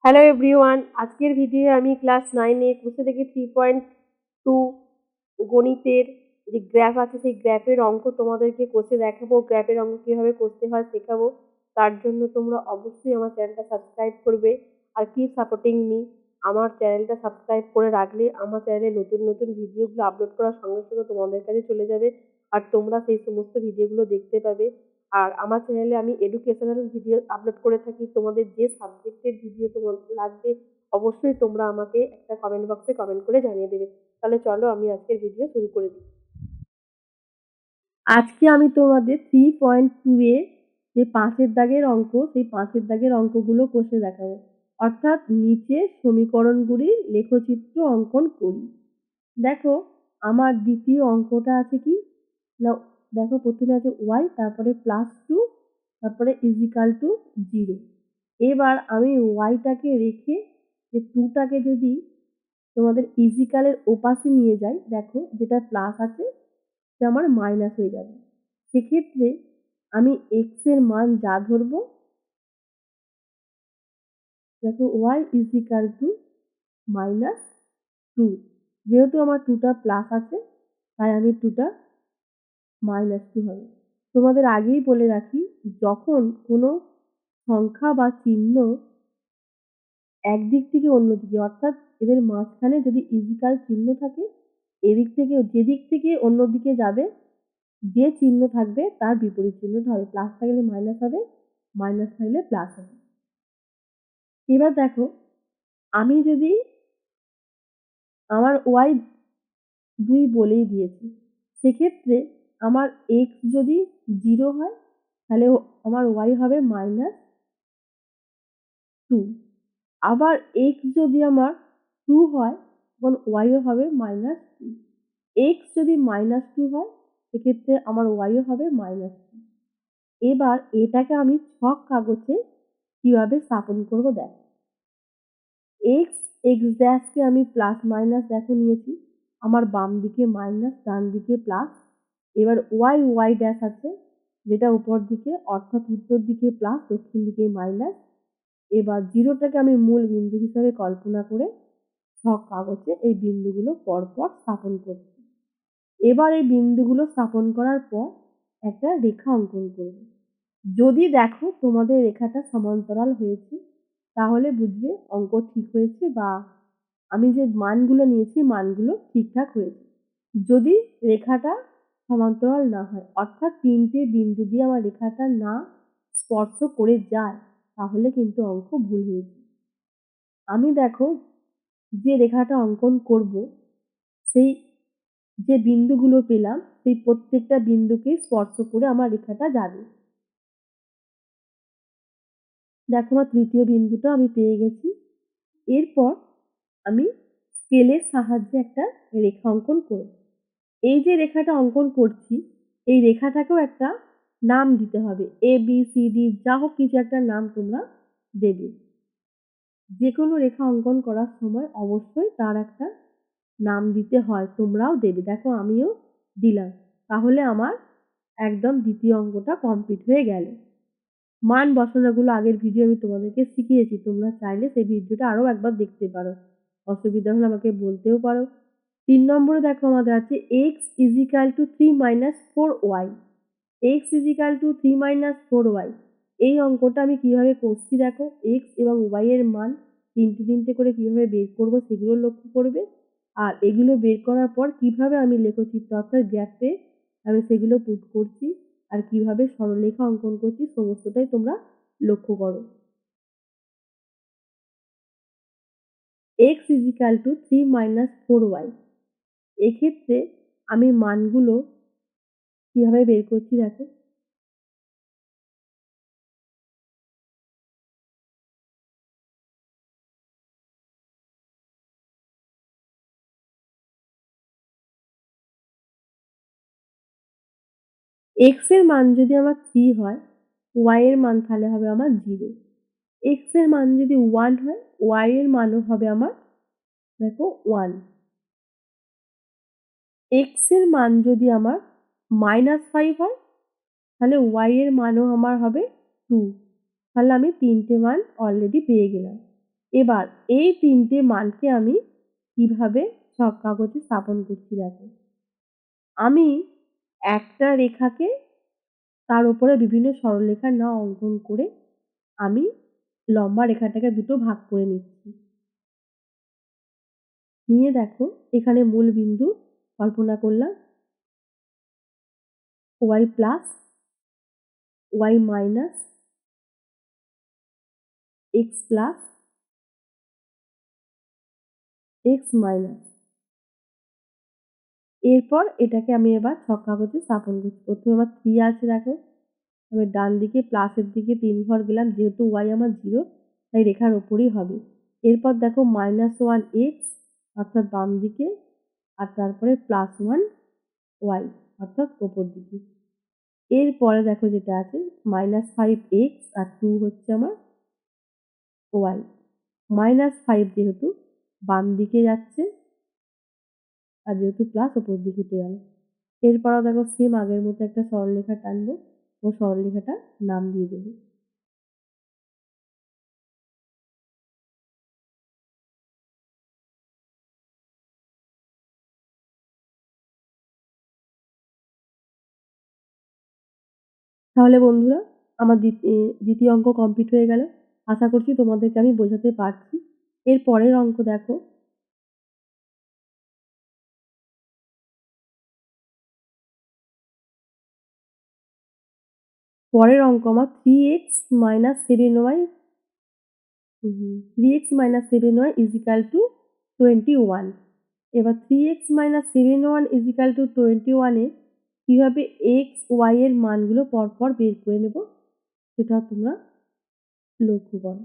Hello everyone, আজকের video আমি class 9 এ কোষে থেকে 3.2 গণিতের যে গ্রাফ আছে সেই গ্রাফের অঙ্ক তোমাদেরকে কষে দেখাবো। গ্রাফের অঙ্ক কিভাবে কষতে হয় শেখাবো। তার জন্য তোমরা অবশ্যই আমার চ্যানেলটা সাবস্ক্রাইব করবে আর কিপ সাপোর্টিং মি। আমার চ্যানেলটা সাবস্ক্রাইব করে রাখলে আমার চ্যানেলে নতুন নতুন ভিডিওগুলো আপলোড করার সঙ্গে সঙ্গে তোমাদের কাছে চলে যাবে আর তোমরা সেই সমস্ত ভিডিওগুলো দেখতে পাবে। আর আমার চ্যানেলে আমি এডুকেশনাল ভিডিও আপলোড করে থাকি। তোমাদের যে সাবজেক্টের ভিডিও তোমাদের লাগবে অবশ্যই তোমরা আমাকে একটা কমেন্ট বক্সে কমেন্ট করে জানিয়ে দেবে। তাহলে চলো আমি আজকের ভিডিও শুরু করে দিই। আজকে আমি তোমাদের 3.2 এ যে 5 দাগের অঙ্ক, সেই 5 দাগের অঙ্কগুলো কষে দেখাবো। অর্থাৎ নিচে সমীকরণগুলির লেখচিত্র অঙ্কন করি। দেখো আমার দ্বিতীয় অঙ্কটা আছে কি না, দেখো প্রথমে আছে y, তারপরে +2, তারপরে =0। এবার আমি yটাকে রেখে যে 2টাকে যদি তোমাদের ইজিক্যালের ওপাশে নিয়ে যাই, দেখো যেটা প্লাস আছে সেটা আমার মাইনাস হয়ে যাবে। সেক্ষেত্রে আমি x এর মান যা ধরবো, দেখো y -2, যেহেতু আমার 2টা প্লাস আছে তাই আমি 2টা -2 হবে। তোমাদের আগেই বলে রাখি, যখন কোনো সংখ্যা বা চিহ্ন একদিক থেকে অন্যদিকে, অর্থাৎ এদের মাঝখানে যদি ইজিক্যাল চিহ্ন থাকে, এদিক থেকে যেদিক থেকে অন্যদিকে যাবে যে চিহ্ন থাকবে তার বিপরীত চিহ্নটা হবে। প্লাস থাকলে মাইনাস হবে, মাইনাস থাকলে প্লাস হবে। এবার দেখো আমি যদি আমার ওয়াই 2 বলেই দিয়েছি, সেক্ষেত্রে আমার এক্স যদি 0 হয় তাহলে আমার ওয়াই হবে -2। আবার এক্স যদি আমার 2 হয় তখন ওয়াইও হবে -2। এক্স যদি -2 হয় সেক্ষেত্রে আমার ওয়াইও হবে -2। এবার এটাকে আমি ছক কাগজে কিভাবে স্থাপন করব দেখো। এক্স এক্স ড্যাশকে আমি প্লাস মাইনাস দেখো নিয়েছি, আমার বাম দিকে মাইনাস ডান দিকে প্লাস। এবার ওয়াই ওয়াই ড্যাশ আছে যেটা উপর দিকে, অর্থাৎ উত্তর দিকে প্লাস দক্ষিণ দিকে মাইনাস। এবার জিরোটাকে আমি মূল বিন্দু হিসাবে কল্পনা করে ছক কাগজে এই বিন্দুগুলো পরপর স্থাপন করছি। এবার এই বিন্দুগুলো স্থাপন করার পর একটা রেখা অঙ্কন করব। যদি দেখো তোমাদের রেখাটা সমান্তরাল হয়েছে তাহলে বুঝবে অঙ্ক ঠিক হয়েছে বা আমি যে মানগুলো নিয়েছি মানগুলো ঠিকঠাক হয়েছে। যদি রেখাটা সমান্তরাল না হয়, অর্থাৎ 3টে বিন্দু দিয়ে আমার রেখাটা না স্পর্শ করে যায়, তাহলে কিন্তু অঙ্ক ভুল হয়েছে। আমি দেখো যে রেখাটা অঙ্কন করব, সেই যে বিন্দুগুলো পেলাম সেই প্রত্যেকটা বিন্দুকে স্পর্শ করে আমার রেখাটা যাবে। দেখো আমার তৃতীয় বিন্দুটা আমি পেয়ে গেছি। এরপর আমি স্কেলের সাহায্যে একটা রেখা অঙ্কন করব। এই যে রেখাটা অঙ্কন করছি এই রেখাটাকেও একটা নাম দিতে হবে। এ বি সি ডি যা হোক কিছু একটা নাম তোমরা দেবে। যে কোনো রেখা অঙ্কন করার সময় অবশ্যই তার একটা নাম দিতে হয়, তোমরাও দেবে। দেখো আমিও দিলাম, তাহলে আমার একদম দ্বিতীয় অঙ্কটা কমপ্লিট হয়ে গেল। মান বসানোগুলো আগের ভিডিও আমি তোমাদেরকে শিখিয়েছি, তোমরা চাইলে সেই ভিডিওটা আরও একবার দেখতে পারো। অসুবিধা হলে আমাকে বলতেও পারো। 3 নম্বরে দেখো আমাদের আছে x is equal to 3 - 4y। X is equal to 3 - 4y। এই অঙ্কটা আমি কিভাবে করছি দেখো, এক্স এবং ওয়াই এর মান তিনটে তিনটে করে কিভাবে বের করব সেগুলো লক্ষ্য করবে। আর এগুলো বের করার পর কিভাবে আমি লেখচিত্র অর্থাৎ গ্রাফে আমি সেগুলো পুট করছি আর কিভাবে সরলরেখা অঙ্কন করছি সমস্তটাই তোমরা লক্ষ্য করো। X is equal to 3 - 4y। এক্ষেত্রে আমি মানগুলো কিভাবে বের করছি দেখো। এক্স এর মান যদি আমার 3 হয়, ওয়াই এর মান তাহলে হবে আমার 0। এক্স এর মান যদি 1 হয়, ওয়াই এর মানও হবে আমার দেখো 1। এক্স এর মান যদি আমার -5 হয় তাহলে ওয়াই এর মানও আমার হবে 2। তাহলে আমি তিনটে মান অলরেডি পেয়ে গেলাম। এবার এই 3টে মানকে আমি কিভাবে ছক কাগজে স্থাপন করছি দেখো। আমি একটা রেখাকে তার উপরে বিভিন্ন সরলরেখার নাম অঙ্কন করে আমি লম্বা রেখাটাকে দুটো ভাগ করে নিচ্ছি। নিয়ে দেখো এখানে মূল বিন্দু কল্পনা করলাম y plus y minus x plus x minus. এরপর এটাকে আমি এবার ছক কাগজে স্থাপন করছি। প্রথমে আমার 3 আছে দেখো, আমি ডান দিকে প্লাসের দিকে 3 ঘর গেলাম, যেহেতু y আমার 0 তাই রেখার ওপরেই হবে। এরপর দেখো -1x অর্থাৎ বাম দিকে, আর তারপরে +1y অর্থাৎ ওপর দিকে। এরপরে দেখো যেটা আছে -5x আর 2 হচ্ছে আমার y। -5 যেহেতু বাম দিকে যাচ্ছে আর যেহেতু প্লাস ওপর দিকে উঠে গেল। এরপরও দেখো সেম আগের মতো একটা সরলরেখা টানবো ও সরলরেখাটার নাম দিয়ে দেবো। তাহলে বন্ধুরা আমার দ্বিতীয় অঙ্ক কমপ্লিট হয়ে গেল। আশা করছি তোমাদেরকে আমি বোঝাতে পারছি। এর পরের অঙ্ক দেখো। পরের অঙ্ক আমার 3x - 7y 21। এবার 3x - 7y 21 এ কিভাবে x, y এর মানগুলো পরপর বের করে নেব সেটা তোমরা লক্ষ্য করো।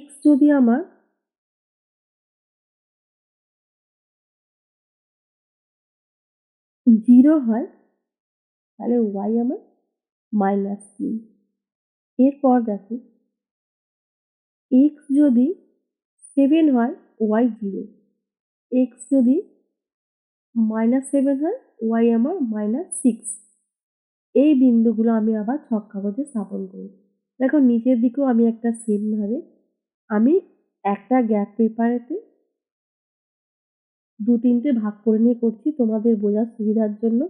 x যদি আমার 0 হয় তাহলে y আমার -3। এরপর দেখো x যদি 7 হয় y 0, x যদি -7 হয় y আমার -6। এই বিন্দুগুলো আমি আবার ছক কাগজে স্থাপন করব। দেখো নিচের দিকেও আমি একটা সেম ভাবে আমি একটা গ্যাপ পেপারেতে 2-3টে ভাগ করে নিয়ে করছি তোমাদের বোঝার সুবিধার জন্য।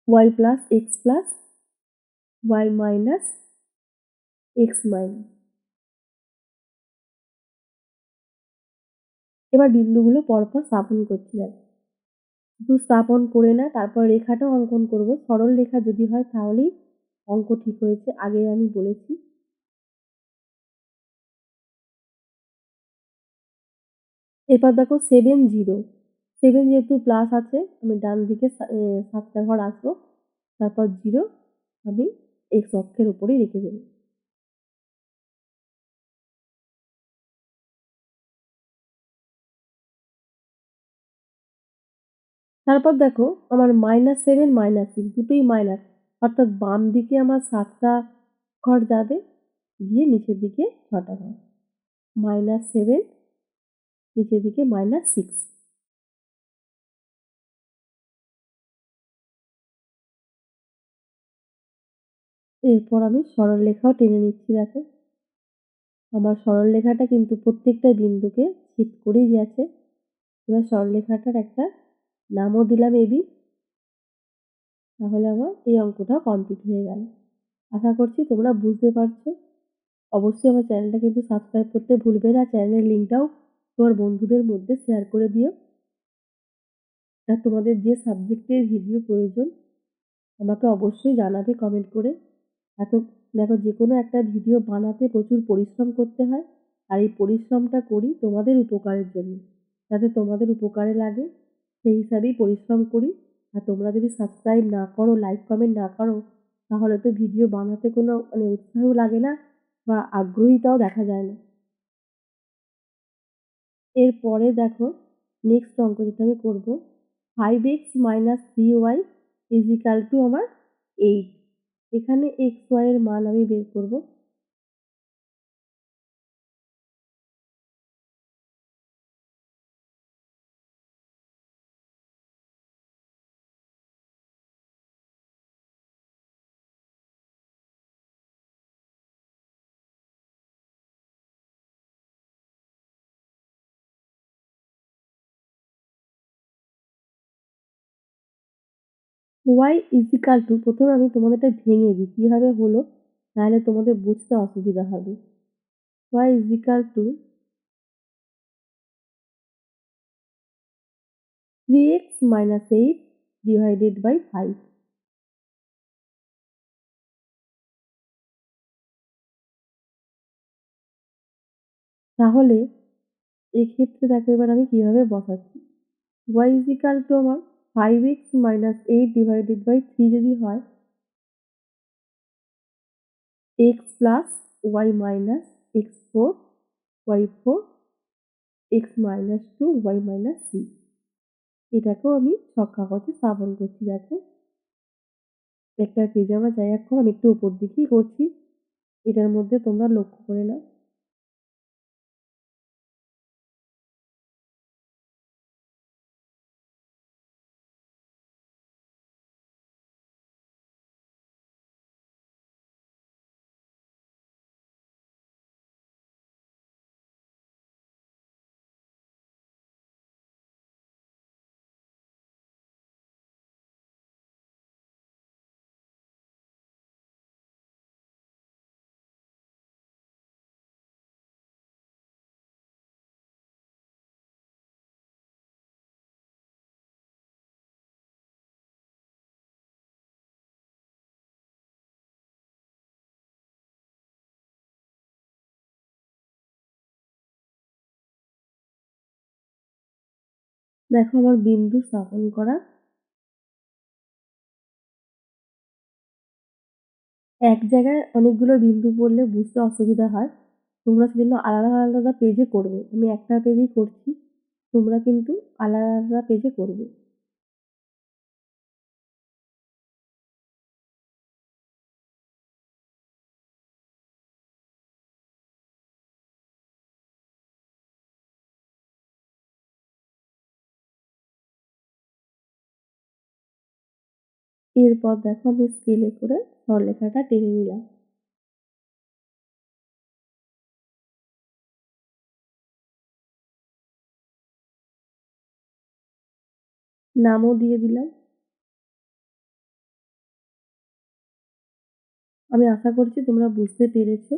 y plus x plus y minus x minus. এবার বিন্দুগুলো পরপর স্থাপন করছি দেখো। শুধু স্থাপন করে না, তারপর রেখাটাও অঙ্কন করব। সরল রেখা যদি হয় তাহলেই অঙ্ক ঠিক হয়েছে, আগে আমি বলেছি। এরপর দেখো 7 0, 7 যেহেতু প্লাস আছে আমি ডান দিকে 7টা ঘর আসবো, তারপর 0 আমি x অক্ষের উপরেই রেখে দেবো। তারপর দেখো আমার -7 -6 দুটোই মাইনাস, অর্থাৎ বাম দিকে আমার 7টা ঘর যাবে, গিয়ে নিচের দিকে 6টা ঘর। -7 নিচের দিকে -6। এরপর আমি সরলরেখাও টেনে নিচ্ছি দেখো। আমার সরলরেখাটা কিন্তু প্রত্যেকটা বিন্দুকে ছেদ করেই গেছে। এবার সরলরেখাটার একটা নামও দিলাম AB। তাহলে আমার এই অঙ্কটা কমপ্লিট হয়ে গেল। আশা করছি তোমরা বুঝতে পারছো। অবশ্যই আমার চ্যানেলটা কিন্তু সাবস্ক্রাইব করতে ভুলবে না। চ্যানেলের লিঙ্কটাও তোমার বন্ধুদের মধ্যে শেয়ার করে দিও। আর তোমাদের যে সাবজেক্টের ভিডিও প্রয়োজন আমাকে অবশ্যই জানাবে কমেন্ট করে। এত দেখো যেকোনো একটা ভিডিও বানাতে প্রচুর পরিশ্রম করতে হয়। আর এই পরিশ্রমটা করি তোমাদের উপকারের জন্য। যাতে তোমাদের উপকারে লাগে সেই হিসাবেই পরিশ্রম করি। আর তোমরা যদি সাবস্ক্রাইব না করো, লাইক কমেন্ট না করো তাহলে তো ভিডিও বানাতে কোনো উৎসাহ লাগে না বা আগ্রহীতাও দেখা যায় না। এরপরে দেখো নেক্সট অঙ্ক যেটা আমি করব, 5x - 3y = আমার 8। এখানে x, y এর মান আমি বের করব। y = প্রথমে আমি তোমাদেরটা ভেঙে দিই কিভাবে হলো, নাহলে তোমাদের বুঝতে অসুবিধা হবে। y = 3x - 8 / 5। তাহলে এক্ষেত্রে দেখো এবার আমি কিভাবে বসাচ্ছি। y = আমার 5x - 8 / 3 যদি হয়, x + y - x4, y4, x - 2, y - 3। এটাকেও আমি ছক কাগজে স্থাপন করছি। দেখো একটা পেজে আমার জায়গা কম, আমি একটু উপর দিকেই করছি। এটার মধ্যে তোমরা লক্ষ্য করে নাও। দেখো আমার বিন্দু স্থাপন করা। এক জায়গায় অনেকগুলো বিন্দু পড়লে বুঝতে অসুবিধা হয়। তোমরা সেজন্য আলাদা, আলাদা পেজে করবে। আমি একটা পেজেই করছি। তোমরা কিন্তু আলাদা, আলাদা পেজে করবে। এরপর দেখো আমি স্কেলে করে সরলরেখাটা টেনে নিলাম। নামও দিয়ে দিলাম। আমি আশা করছি তোমরা বুঝতে পেরেছো।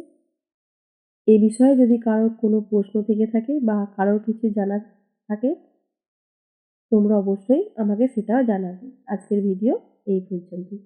এ বিষয়ে যদি কারোর কোনো প্রশ্ন থেকে থাকে বা কারোর কিছু জানার থাকে, তোমরা অবশ্যই আমাকে সেটাও জানাবে। আজকের ভিডিও এই পর্যন্তই।